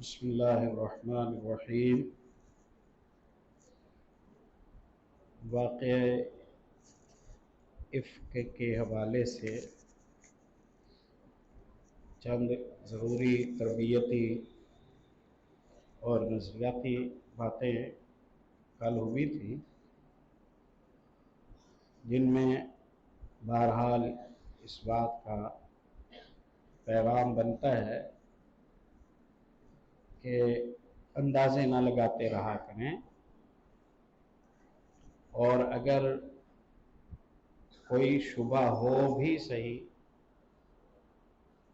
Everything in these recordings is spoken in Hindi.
बिस्मिल्लाहिर्रहमानिर्रहीम। वाक़या इफ़्क के हवाले से चंद ज़रूरी तरबियती और नज़रियाती बातें कल हुई थी, जिनमें बहरहाल इस बात का पैगाम बनता है कि अंदाज़े न लगाते रहा करें, और अगर कोई शुबा हो भी सही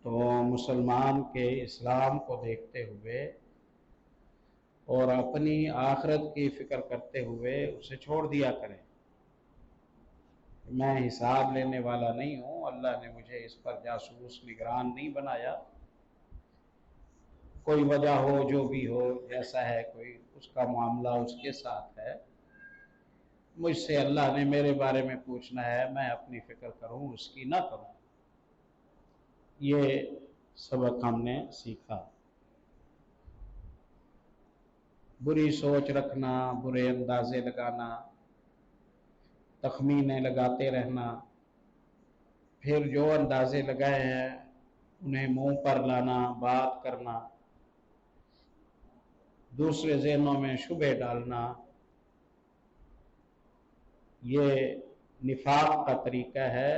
तो मुसलमान के इस्लाम को देखते हुए और अपनी आखिरत की फ़िक्र करते हुए उसे छोड़ दिया करें। मैं हिसाब लेने वाला नहीं हूँ, अल्लाह ने मुझे इस पर जासूस निगरान नहीं बनाया। कोई वजह हो, जो भी हो, जैसा है, कोई उसका मामला उसके साथ है। मुझसे अल्लाह ने मेरे बारे में पूछना है, मैं अपनी फ़िक्र करूँ, उसकी ना करूँ। ये सबक हमने सीखा। बुरी सोच रखना, बुरे अंदाजे लगाना, तखमीने लगाते रहना, फिर जो अंदाजे लगाए हैं उन्हें मुंह पर लाना, बात करना, दूसरे ज़हनों में शुबे डालना, ये निफाक का तरीका है।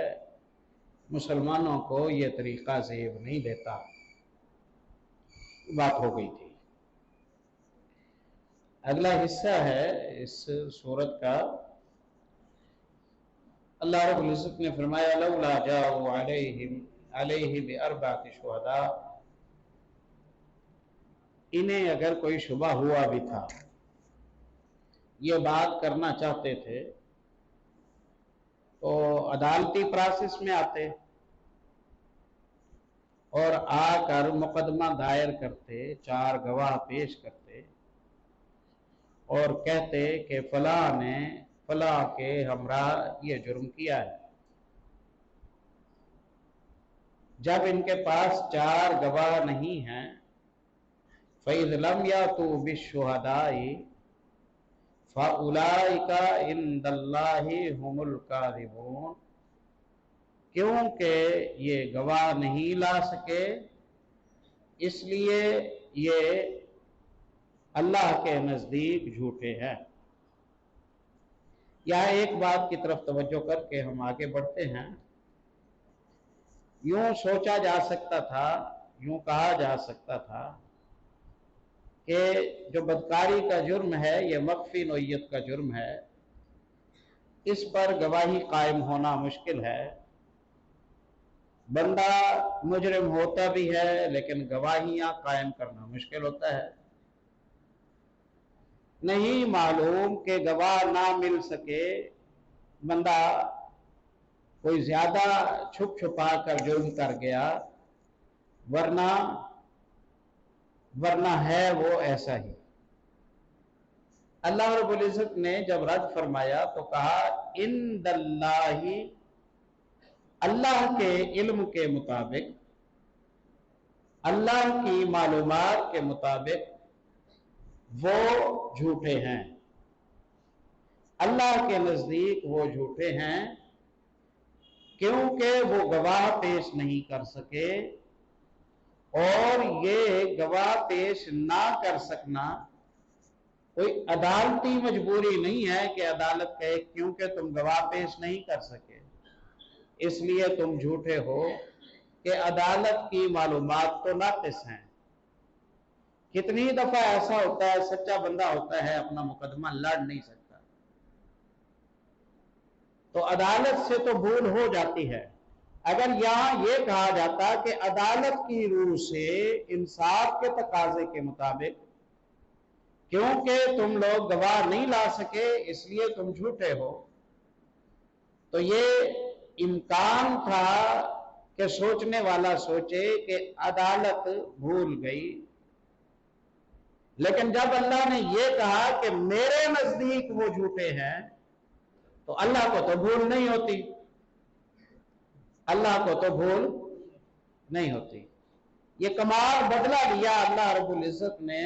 मुसलमानों को ये तरीका ज़ेब नहीं देता। बात हो गई थी। अगला हिस्सा है इस सूरत का। अल्लाह रब्बुल इज़्ज़त ने फरमाया, लौला जाओ अलैहि बिअरबाति शुहदा, इन्हें अगर कोई शुबा हुआ भी था, ये बात करना चाहते थे, तो अदालती प्रोसेस में आते और आकर मुकदमा दायर करते, 4 गवाह पेश करते और कहते कि फला ने फला के हमरा ये जुर्म किया है। जब इनके पास 4 गवाह नहीं हैं, फ़इज़ लम यातू बिश्शुहदाई फ़उलाइका इंदल्लाहि हुमुल काज़िबून, क्योंकि ये गवाह नहीं ला सके, इसलिए ये अल्लाह के नज़दीक झूठे हैं। यह एक बात की तरफ तवज्जो करके हम आगे बढ़ते हैं। यूं सोचा जा सकता था, यूं कहा जा सकता था कि जो बदकारी का जुर्म है ये मख्फी नोयत का जुर्म है, इस पर गवाही कायम होना मुश्किल है। बंदा मुजरिम होता भी है लेकिन गवाहियां कायम करना मुश्किल होता है। नहीं मालूम कि गवाह ना मिल सके, बंदा कोई ज्यादा छुप छुपा कर जुर्म कर गया, वरना वरना है वो ऐसा ही। अल्लाह रब्बुल इज़्ज़त ने जब रद्द फरमाया तो कहा, इंदल्लाही, अल्लाह के इल्म के मुताबिक, अल्लाह की मालूमात के मुताबिक वो झूठे हैं। अल्लाह के नजदीक वो झूठे हैं क्योंकि वो गवाह पेश नहीं कर सके, और ये गवाह पेश ना कर सकना कोई अदालती मजबूरी नहीं है कि अदालत कहे क्योंकि तुम गवाह पेश नहीं कर सके इसलिए तुम झूठे हो, कि अदालत की मालूमात तो नाक़िस हैं। कितनी दफा ऐसा होता है, सच्चा बंदा होता है, अपना मुकदमा लड़ नहीं सकता, तो अदालत से तो भूल हो जाती है। अगर यहां यह कहा जाता कि अदालत की रूह से इंसाफ के तकाजे के मुताबिक, क्योंकि तुम लोग गवाह नहीं ला सके इसलिए तुम झूठे हो, तो ये इम्कान था कि सोचने वाला सोचे कि अदालत भूल गई। लेकिन जब अल्लाह ने यह कहा कि मेरे नजदीक वो झूठे हैं, तो अल्लाह को तो भूल नहीं होती, अल्लाह को तो भूल नहीं होती। ये कमाल बदला लिया अल्लाह रब्बुल इज्जत ने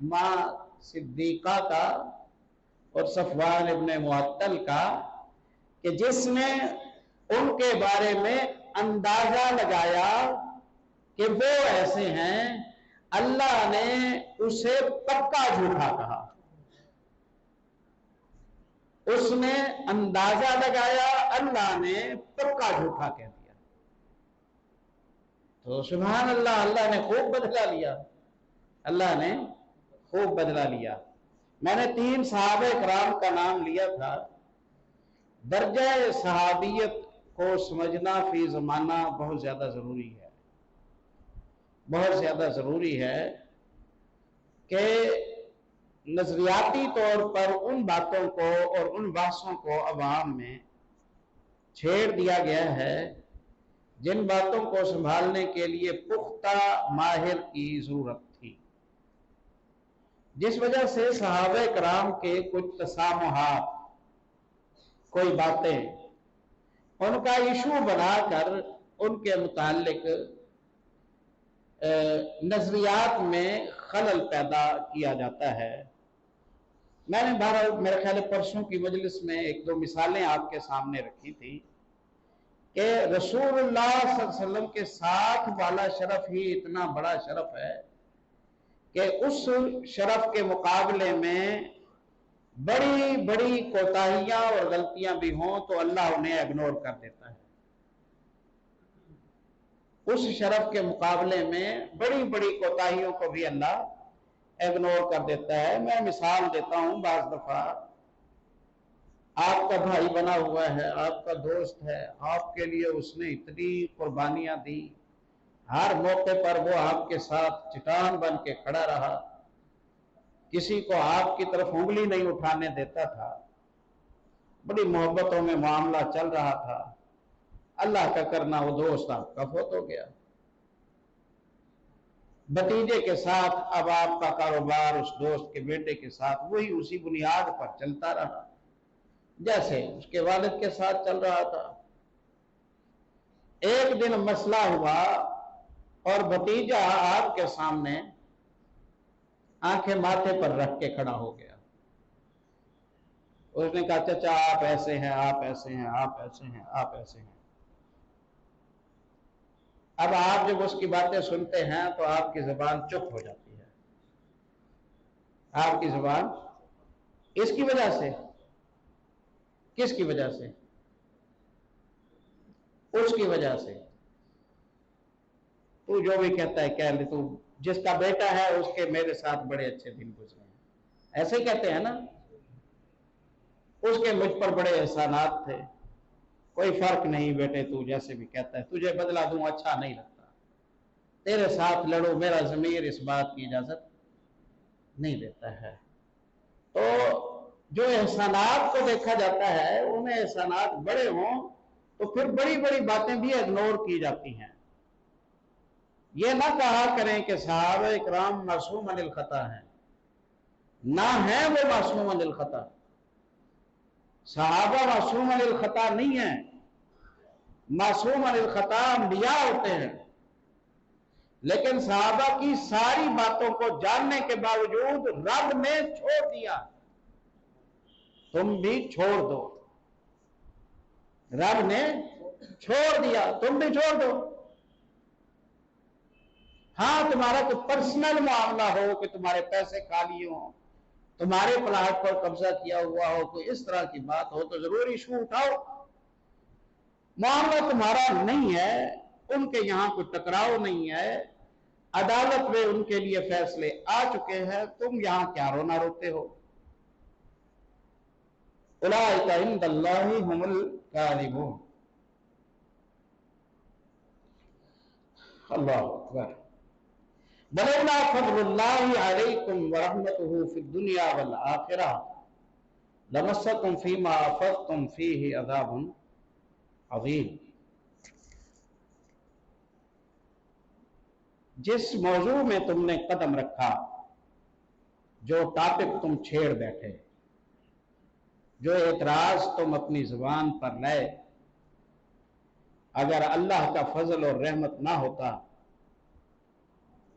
माँ सिद्दीका का और सफवान इब्ने मुअत्तल का, कि जिसने उनके बारे में अंदाजा लगाया कि वो ऐसे हैं, अल्लाह ने उसे पक्का झूठा कहा। उसने अंदाजा लगाया, अल्लाह ने पक्का झूठा कह दिया। तो सुभान अल्लाह, अल्लाह ने खूब बदला लिया, अल्लाह ने खूब बदला लिया। मैंने 3 सहाबे कराम का नाम लिया था। दर्जा सहाबियत को समझना फी ज़माना बहुत ज्यादा जरूरी है, बहुत ज्यादा जरूरी है कि नजरियाती तौर पर उन बातों को और उन बातों को अवाम में छेड़ दिया गया है जिन बातों को संभालने के लिए पुख्ता माहिर की जरूरत थी, जिस वजह से सहाबे कराम के कुछ तसामुहात, कोई बातें उनका इशू बनाकर उनके मुतालिक नजरियात में खलल पैदा किया जाता है। मैंने मेरे ख्याल परसों की मजलिस में 1-2 मिसालें आपके सामने रखी थी कि रसूलुल्लाह सल्लल्लाहु अलैहि वसल्लम के साथ वाला शरफ ही इतना बड़ा शरफ है कि उस शरफ के मुकाबले में बड़ी बड़ी कोताहियां और गलतियां भी हों तो अल्लाह उन्हें इग्नोर कर देता है। उस शरफ के मुकाबले में बड़ी बड़ी कोताहियों को भी अल्लाह इग्नोर कर देता है। मैं मिसाल देता हूं, बाज़ दफा आपका भाई बना हुआ है, आपका दोस्त है, आपके लिए उसने इतनी कुर्बानियां दी, हर मौके पर वो आपके साथ चट्टान बन के खड़ा रहा, किसी को आपकी तरफ उंगली नहीं उठाने देता था, बड़ी मोहब्बतों में मामला चल रहा था। अल्लाह का करना वो दोस्त आपका फौत हो गया। भतीजे के साथ अब आपका कारोबार उस दोस्त के बेटे के साथ वही उसी बुनियाद पर चलता रहा जैसे उसके वालिद के साथ चल रहा था। एक दिन मसला हुआ और भतीजा आपके सामने आंखें माथे पर रख के खड़ा हो गया। उसने कहा, चाचा आप ऐसे हैं, आप ऐसे हैं, आप ऐसे हैं, आप ऐसे हैं। अब आप जब उसकी बातें सुनते हैं तो आपकी जुबान चुप हो जाती है। आपकी जुबान इसकी वजह से, किसकी वजह से? उसकी वजह से। तू जो भी कहता है कह ले, तू जिसका बेटा है उसके मेरे साथ बड़े अच्छे दिन गुजरे हैं, ऐसे कहते हैं ना। उसके मुझ पर बड़े एहसानात थे, कोई फर्क नहीं बेटे, तू जैसे भी कहता है, तुझे बदला दूं अच्छा नहीं लगता, तेरे साथ लड़ो, मेरा ज़मीर इस बात की इजाजत नहीं देता है। तो जो एहसानात को देखा जाता है उनमें एहसानात बड़े हों तो फिर बड़ी बड़ी बातें भी इग्नोर की जाती हैं। ये ना कहा करें कि सहाबा इकराम मासूम अनिल खता हैं, ना है वो मासूम अनिल खता। सहाबा मासूम अनिल खता नहीं है, मासूम अनिल खता अंबिया होते हैं। लेकिन सहाबा की सारी बातों को जानने के बावजूद रब ने छोड़ दिया। तुम भी छोड़ दो, रब ने छोड़ दिया, तुम भी छोड़ दो। हाँ, तुम्हारा कोई पर्सनल मामला हो कि तुम्हारे पैसे खाली हो, तुम्हारे प्लाट पर कब्जा किया हुआ हो, कोई इस तरह की बात हो तो जरूर इशू उठाओ। मामला तुम्हारा नहीं है, उनके यहां कोई टकराव नहीं है, अदालत में उनके लिए फैसले आ चुके हैं, तुम यहां क्या रोना रोते हो। उलाइका इंदल्लाहि हुमुल काज़िबून। अल्लाहु अकबर। वलौला फज़लुल्लाहि अलैकुम व रहमतुहु फिद दुनिया वल आखिरह लमस्सकुम फीमा अफ़ज़्तुम फीहि अज़ाबुन अज़ीम। जिस मौजू में तुमने कदम रखा, जो टॉपिक तुम छेड़ बैठे, जो एतराज तुम अपनी जुबान पर लाए, अगर अल्लाह का फजल और रहमत ना होता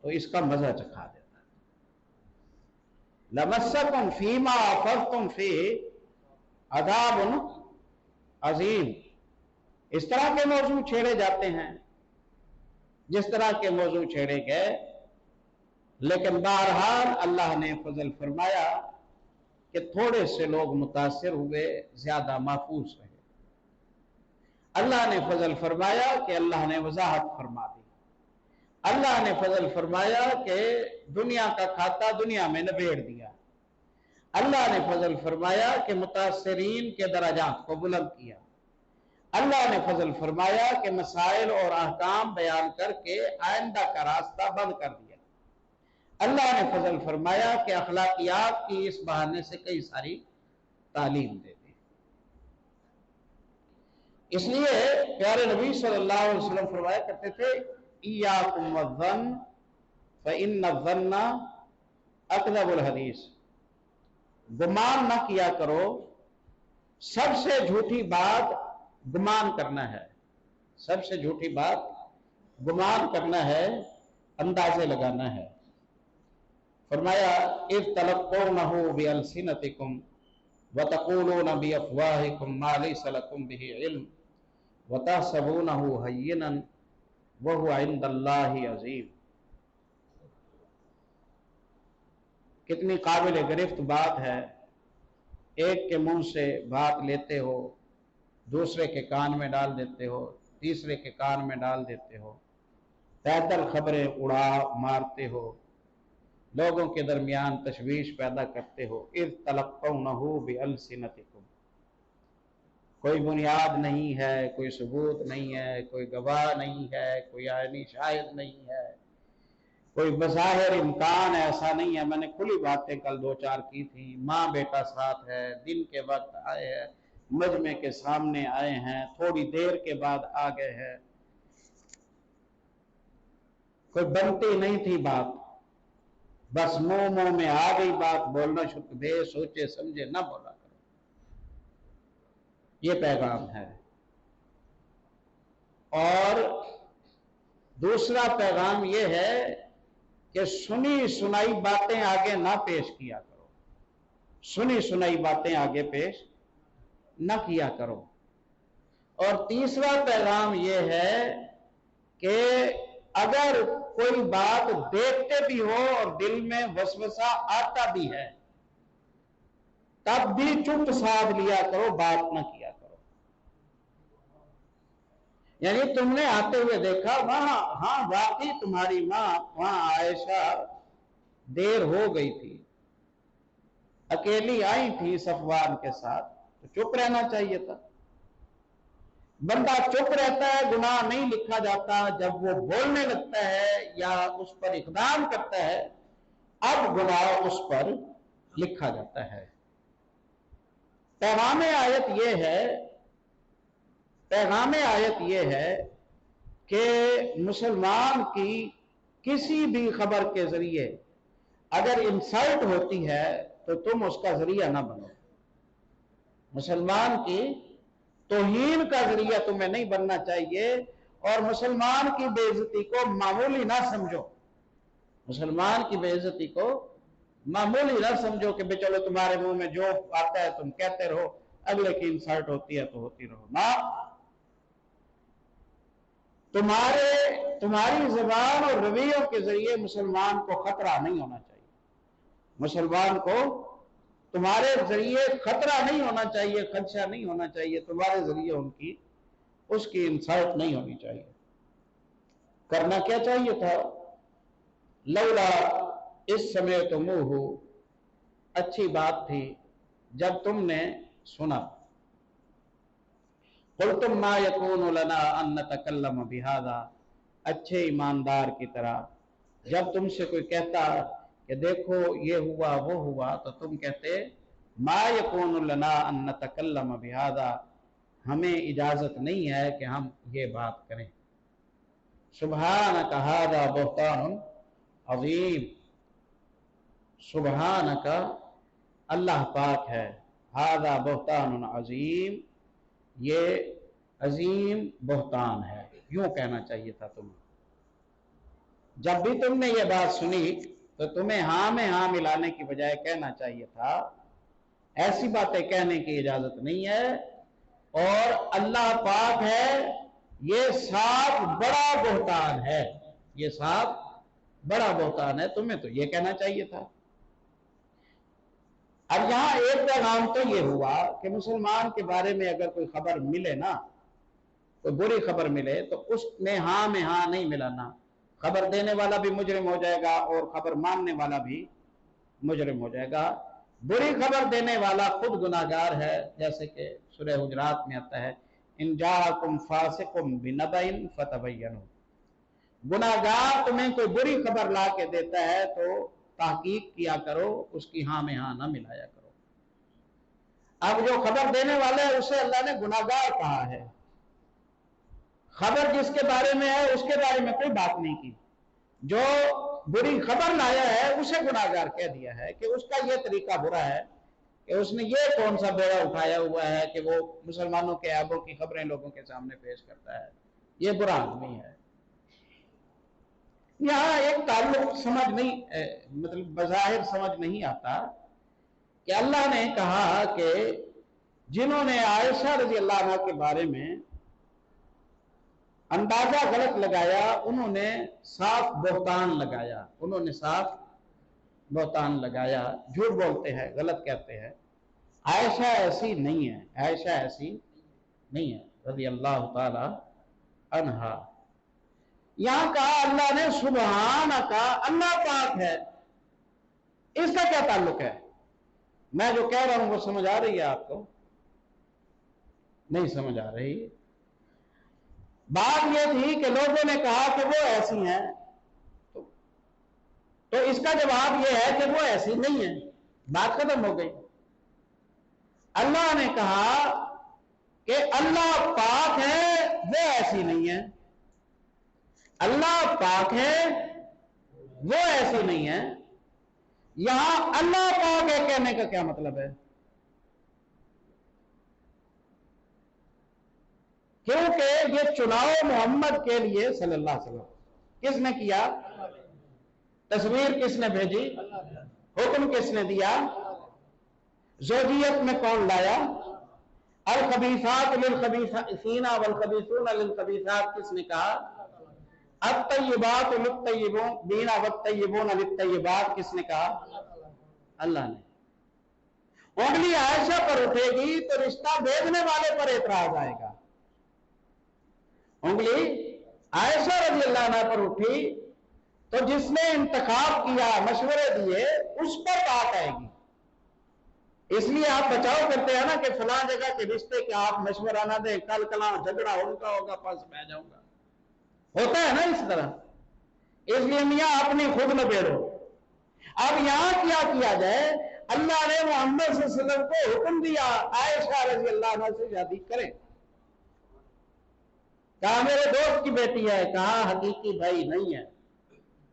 तो इसका मजा चखा देता है। लमस्सकुम फीमा अफज़्तुम फी अज़ाबुन अज़ीम। इस तरह के मौजू छेड़े जाते हैं जिस तरह के मौजू छेड़े गए, लेकिन बहरहाल अल्लाह ने फजल फरमाया कि थोड़े से लोग मुतासिर हुए, ज्यादा महफूज रहे। अल्लाह ने फजल फरमाया कि अल्लाह ने वजाहत फरमा दी। अल्लाह ने फजल फरमाया कि दुनिया का खाता दुनिया में निबेड़ दिया। अल्लाह ने फजल फरमाया कि मुतासिरीन के दराजात को बुलंद किया। अल्लाह ने फजल फरमाया कि मसाइल और अहकाम बयान करके आइंदा का रास्ता बंद कर दिया। अल्लाह ने फजल फरमाया कि अखलाकियात की इस बहाने से कई सारी तालीम दे दी। इसलिए प्यारे नबी सल्लल्लाहु अलैहि वसल्लम फरमाया करते थे, इय्याकुम वज़्ज़न फ़इन्न ज़न्ना अकज़बुल हदीस। गुमान न किया करो, सबसे झूठी बात गुमान करना है। सबसे झूठी बात गुमान करना है, अंदाजे लगाना है। फरमाया इज़ तलक़्क़ूनहु बिअल्सिनतिकुम व तक़ूलून बिअफ़वाहिकुम मा लैसा लकुम बिही इल्म व तहसबूनहु हय्यिनन व हुवा इंदल्लाहि अज़ीम। कितनी काबिल गिरफ्त बात है, एक के मुंह से बात लेते हो, दूसरे के कान में डाल देते हो, तीसरे के कान में डाल देते हो, पैदल खबरें उड़ा मारते हो, लोगों के दरमियान तशवीश पैदा करते हो। इज़ तलक़्क़ूनहु बिअल्सिनतिकुम, कोई बुनियाद नहीं है, कोई सबूत नहीं है, कोई गवाह नहीं है, कोई आईनी शाहिद नहीं है, कोई बज़ाहिर इम्कान ऐसा नहीं है। मैंने खुली बातें कल दो चार की थी। माँ बेटा साथ है, दिन के वक्त आए हैं, मजमे के सामने आए हैं, थोड़ी देर के बाद आ गए हैं, कोई बनती नहीं थी बात, बस मुंह मुंह में आ गई बात, बोलना शुरू दे, सोचे समझे ना बोला करो। ये पैगाम है। और दूसरा पैगाम ये है कि सुनी सुनाई बातें आगे ना पेश किया करो। सुनी सुनाई बातें आगे पेश ना किया करो। और तीसरा पैगाम यह है कि अगर कोई बात देखते भी हो और दिल में वसवसा आता भी है, तब भी चुप साध लिया करो, बात ना किया करो। यानी तुमने आते हुए देखा वहां, हाँ वाकई तुम्हारी मां वहां आयशा देर हो गई थी, अकेली आई थी सफवान के साथ, तो चुप रहना चाहिए था। बंदा चुप रहता है, गुनाह नहीं लिखा जाता। जब वो बोलने लगता है या उस पर इक़दाम करता है, अब गुनाह उस पर लिखा जाता है। पैगाम आयत ये है कि मुसलमान की किसी भी खबर के जरिए अगर इंसल्ट होती है तो तुम उसका जरिया ना बनो। मुसलमान की तौहीन का जरिया तुम्हें नहीं बनना चाहिए, और मुसलमान की बेइज्जती को मामूली ना समझो। मुसलमान की बेइज्जती को मामूली ना समझो कि भाई चलो तुम्हारे मुंह में जो आता है तुम कहते रहो, अगले की इंसल्ट होती है तो होती रहो ना। तुम्हारी जबान और रवैयों के जरिए मुसलमान को खतरा नहीं होना चाहिए। मुसलमान को तुम्हारे जरिए खतरा नहीं होना चाहिए, खदशा नहीं होना चाहिए, तुम्हारे जरिए उसकी इंसल्ट नहीं होनी चाहिए। करना क्या चाहिए था? लौला इस समय तो मुँह, अच्छी बात थी जब तुमने सुना। कुल्तुम मा यकूनु लना अन नतकल्लम बिहादा, अच्छे ईमानदार की तरह जब तुमसे कोई कहता कि देखो ये हुआ वो हुआ, तो तुम कहते मा यकूनु लना अन नतकल्लम बिहादा, हमें इजाजत नहीं है कि हम ये बात करें। सुबहानक हादा बुहतानुन अज़ीम, सुबहानक अल्लाह पाक है, हादा बुहतानुन अज़ीम, ये अजीम बुहतान है। यूं कहना चाहिए था तुम्हें। जब भी तुमने ये बात सुनी तो तुम्हें हाँ में हाँ मिलाने की बजाय कहना चाहिए था ऐसी बातें कहने की इजाजत नहीं है, और अल्लाह पाक है, ये साफ बड़ा बोहतान है, ये साफ बड़ा बोहतान है, तुम्हें तो ये कहना चाहिए था। अब यहां एक पैगाम तो ये हुआ कि मुसलमान के बारे में अगर कोई खबर मिले ना, कोई बुरी खबर मिले, तो उसमें हाँ में हाँ नहीं मिलाना। खबर देने वाला भी मुजरिम हो जाएगा और खबर मानने वाला भी मुजरिम हो जाएगा। बुरी खबर देने वाला खुद गुनाहगार है, जैसे कि सूरह हुजरात में आता है, इन जाकुम फासिकुम बिनबइन फतबय्यनु। गुनाहगार तुम्हें कोई बुरी खबर ला के देता है तो तहकीक किया करो, उसकी हाँ में हाँ ना मिलाया करो। अब जो खबर देने वाले है उसे अल्लाह ने गुनाहगार कहा है, खबर जिसके बारे में है उसके बारे में कोई बात नहीं की। जो बुरी खबर लाया है उसे गुनाहगार कह दिया है कि उसका यह तरीका बुरा है कि उसने ये कौन सा बेड़ा उठाया हुआ है कि वो मुसलमानों के ऐबों की खबरें लोगों के सामने पेश करता है, ये बुरा आदमी है। यहां एक ताल्लुक समझ नहीं, मतलब बज़ाहिर समझ नहीं आता कि अल्लाह ने कहा कि जिन्होंने आयशा रजी अल्लाह अन्हा के बारे में अंदाजा गलत लगाया, उन्होंने साफ बोहतान लगाया, उन्होंने साफ बोहतान लगाया, झूठ बोलते हैं, गलत कहते हैं। आयशा ऐसी नहीं है, आयशा ऐसी नहीं है रज़ी अल्लाह ताला अन्हा। यहां कहा अल्लाह ने सुबहान का, अल्लाह पाक है, इसका क्या ताल्लुक है? मैं जो कह रहा हूं वो समझ आ रही है आपको? नहीं समझ आ रही। बात यह थी कि लोगों ने कहा कि वो ऐसी हैं, तो इसका जवाब यह है कि वो ऐसी नहीं है, बात खत्म हो गई। अल्लाह ने कहा कि अल्लाह पाक है, वो ऐसी नहीं है। अल्लाह पाक है, वो ऐसी नहीं है। यहां अल्लाह पाक है कहने का क्या मतलब है? क्योंकि ये चुनाव मोहम्मद के लिए सल्लल्लाहु अलैहि वसल्लम किसने किया? तस्वीर किसने भेजी? हुक्म किसने दिया? ज़ौजियत में कौन लाया? अल खबीसात लिल खबीसीना वल खबीसूना लिल खबीसात किसने कहा? अब तय्यबात लित्तय्यबीना वत्तय्यबूना लित्तय्यबात किसने कहा? अल्लाह ने। उंगली आयशा पर उठेगी तो रिश्ता भेजने वाले पर एतराज आएगा। उंगली आयशा रज़ी अल्लाह अन्हा पर उठी तो जिसने इंतखाब किया, मशवरे दिए, उस पर बात आएगी। इसलिए आप बचाव करते हैं ना कि फलां जगह के रिश्ते के आप मशवरा ना दें, कल कला झगड़ा उनका होगा, पास मैं जाऊंगा, होता है ना इस तरह। इसलिए मियां अपनी खुद नबेड़ो। अब यहां क्या किया जाए? अल्लाह ने मोहम्मद सल्लल्लाहु अलैहि वसल्लम को हुक्म दिया आयशा रज़ी अल्लाह अन्हा से शादी करें। कहा मेरे दोस्त की बेटी है, कहा हकीकी भाई नहीं है,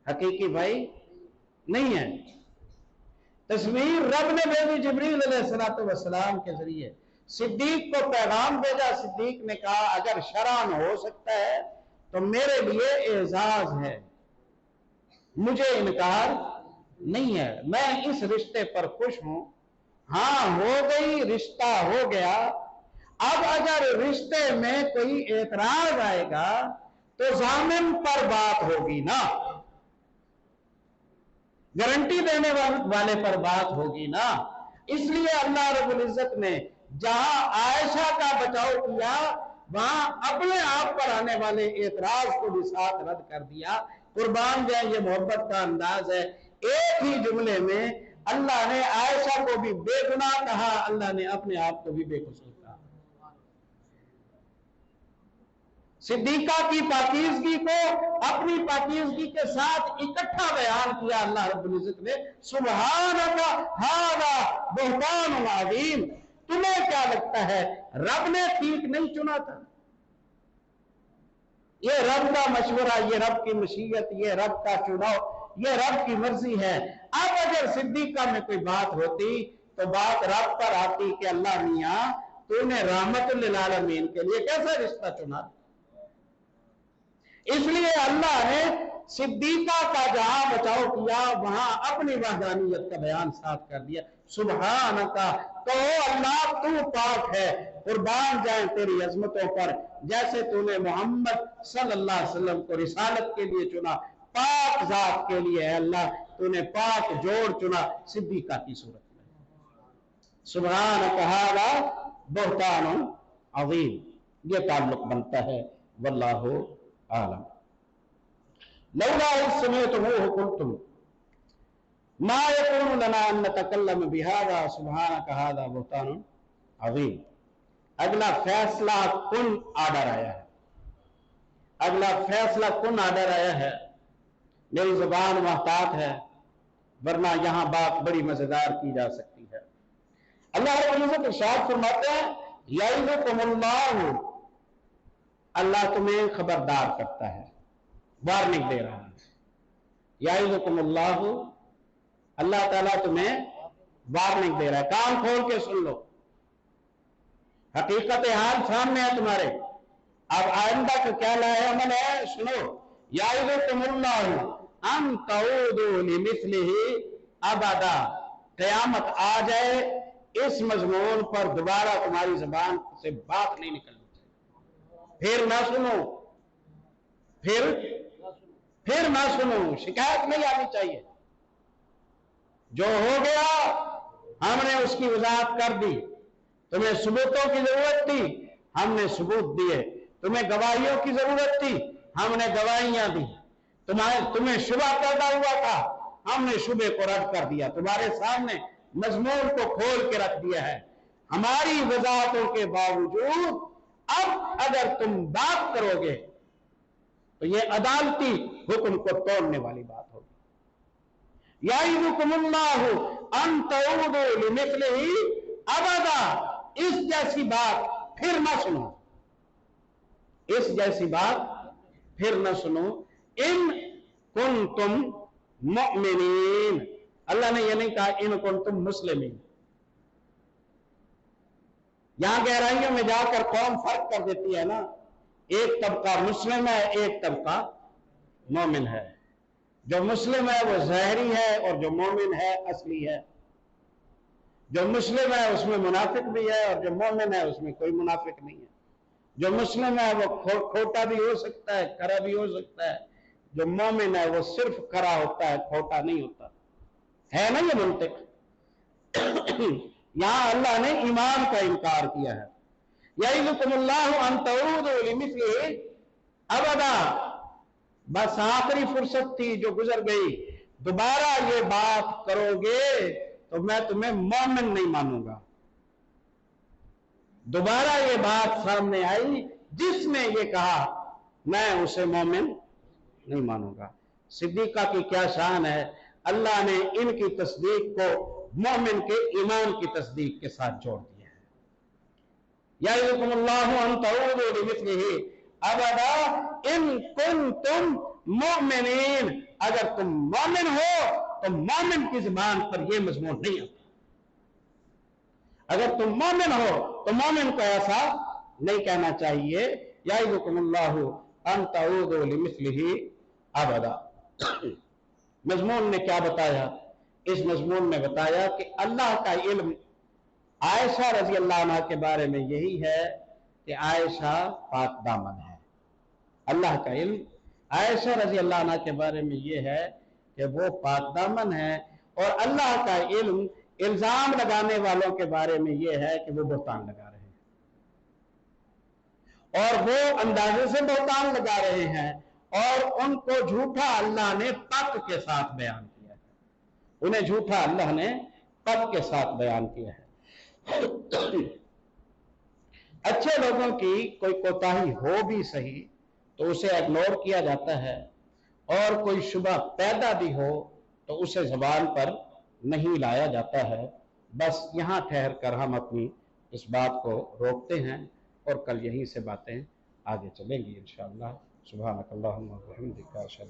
हकीकी भाई नहीं है। तस्वीर रब ने भेजी जिब्रील अलैहिस्सलाम के जरिए, सिद्दीक को पैगाम भेजा। सिद्दीक ने कहा अगर शरान हो सकता है तो मेरे लिए एजाज है, मुझे इनकार नहीं है, मैं इस रिश्ते पर खुश हूं। हां हो गई, रिश्ता हो गया। अब अगर रिश्ते में कोई एतराज आएगा तो जामिन पर बात होगी ना, गारंटी देने वाले पर बात होगी ना। इसलिए अल्लाह रब्बुल इज्जत ने जहां आयशा का बचाव किया, वहां अपने आप पर आने वाले एतराज को भी साथ रद्द कर दिया। कुर्बान जाए, ये मोहब्बत का अंदाज है। एक ही जुमले में अल्लाह ने आयशा को भी बेगुनाह कहा, अल्लाह ने अपने आप को भी बेकसूर कहा। सिद्दीका की पाकीज़गी को अपनी पाकीज़गी के साथ इकट्ठा बयान किया अल्लाह रब्बुल इज्जत ने। सुब्हानका हाज़ा बुहतानुन अज़ीम। तुम्हें क्या लगता है रब ने ठीक नहीं चुना था? ये रब का मशवरा, ये रब की मशीयत, ये रब का चुनाव, ये रब की मर्जी है। अब अगर सिद्दीका में कोई बात होती तो बात रब पर आती कि अल्लाह मियां तूने रहमतुल लिल आलमीन के लिए कैसा रिश्ता चुना। इसलिए अल्लाह ने सिद्दीका का जहां बचाव किया वहां अपनी वहदानियत का बयान साफ कर दिया। सुभान का कहो अल्लाह तू पाक है, कुर्बान जाए तेरी अजमतों पर, जैसे तूने मोहम्मद सल्लल्लाहु अलैहि वसल्लम को रिसालत के लिए चुना, पाक जात के लिए है अल्लाह, तूने पाक जोड़ चुना सिद्दीका की सूरत में। सुभान कहा बहुतान अज़ीम, ये ताल्लुक बनता है। वल्लाहु आलम। लौला इस समय तो वो कुंतुम मा यकूनु लना अन नतकल्लम बिहादा सुब्हानक हादा बुहतानुन अज़ीम। अगला फैसला कुन आर्डर आया है, अगला फैसला कुन आर्डर आया है। मेरी जुबान मोहतात है, वरना यहां बात बड़ी मजेदार की जा सकती है। अल्लाह रब्बुल इज्जत इरशाद फरमाते हैं यईदुकुमुल्लाहु, अल्लाह तुम्हें खबरदार करता है, वार्निंग दे रहा है। यईदुकुमुल्लाहु, अल्लाह ताला तुम्हें वार्निंग दे रहा है। कान खोल के सुन लो, हकीकत हाल सामने है तुम्हारे। अब आइंदा का क्या लाएमन है सुनो। यईदुकुमुल्लाहु अन तऊदू लिमिस्लिही अबदा, क़यामत आ जाए इस मजमून पर दोबारा तुम्हारी जुबान से बात नहीं निकलनी चाहिए। फिर ना सुनो, फिर ना सुनो, शिकायत नहीं आनी चाहिए। जो हो गया हमने उसकी वजाहत कर दी, तुम्हें सबूतों की जरूरत थी हमने सबूत दिए, तुम्हें गवाहियों की जरूरत थी हमने गवाहियां दी, तुम्हें शुबा पैदा हुआ था हमने शुबे को रद्द कर दिया, तुम्हारे सामने मजमून को खोल के रख दिया है। हमारी वजाहतों के बावजूद अब अगर तुम बात करोगे तो ये अदालती हुक्म को तोड़ने वाली बात होगी। यईदुकुमुल्लाहु अन तऊदू लिमिस्लिही अबदा, इस जैसी बात फिर ना सुनो, इस जैसी बात फिर न सुनो। इन कुंतुम मुमिनीन, अल्लाह ने यह नहीं कहा इन कुंतुम मुस्लिमीन। यहां गहराइयों में जाकर कौन फर्क कर देती है ना, एक तबका मुस्लिम है, एक तबका मोमिन है। जो मुस्लिम है वो ज़ाहिरी है और जो मोमिन है असली है। जो मुस्लिम है उसमें मुनाफिक भी है और जो मोमिन है उसमें कोई मुनाफिक नहीं है। जो मुस्लिम है वो खोटा भी हो सकता है, करा भी हो सकता है। जो मोमिन है वो सिर्फ करा होता है, खोटा नहीं होता है। ना ये मुंतिक। यहां अल्लाह ने ईमान का इनकार किया है। यईदुकुमुल्लाहु अन तऊदू लिमिस्लिही अबदा, बस आखिरी फुर्सत थी जो गुजर गई, दोबारा ये बात करोगे तो मैं तुम्हें मोमिन नहीं मानूंगा। दोबारा ये बात सामने आई, जिसने ये कहा मैं उसे मोमिन नहीं मानूंगा। सिद्दीका की क्या शान है, अल्लाह ने इनकी तस्दीक को मोमिन के ईमान की तस्दीक के साथ जोड़ दिया है। यईदुकुमुल्लाहु अन तऊदू लिमिस्लिही अबदा इन कुंतुम मुमिनीन, अगर तुम मोमिन हो तो मोमिन की जुबान पर यह मजमून नहीं आता। अगर तुम मोमिन हो तो मोमिन को ऐसा नहीं कहना चाहिए। यईदुकुमुल्लाहु अन तऊदू लिमिस्लिही अबदा। मजमून ने क्या बताया? इस मजमून में बताया कि अल्लाह का इल्म आयशा रजी अल्लाह अन्हा के बारे में यही है कि आयशा पाक दामन है। अल्लाह का इल्म आयशा रजी अल्लाह अन्हा के बारे में यह है कि वो पाक दामन है। और अल्लाह का इल्म इल्जाम लगाने वालों के बारे में यह है कि वो बहतान लगा रहे हैं और वो अंदाजे से बहतान लगा रहे हैं और उनको झूठा अल्लाह ने पक के साथ बयान किया है। उन्हें झूठा अल्लाह ने पक के साथ बयान किया है। अच्छे लोगों की कोई कोताही हो भी सही तो उसे इग्नोर किया जाता है और कोई शुबह पैदा भी हो तो उसे ज़बान पर नहीं लाया जाता है। बस यहाँ ठहर कर हम अपनी इस बात को रोकते हैं और कल यहीं से बातें आगे चलेंगी इंशाअल्लाह। सुब्हानकल्लाहुम्मा व बिहम्दिका।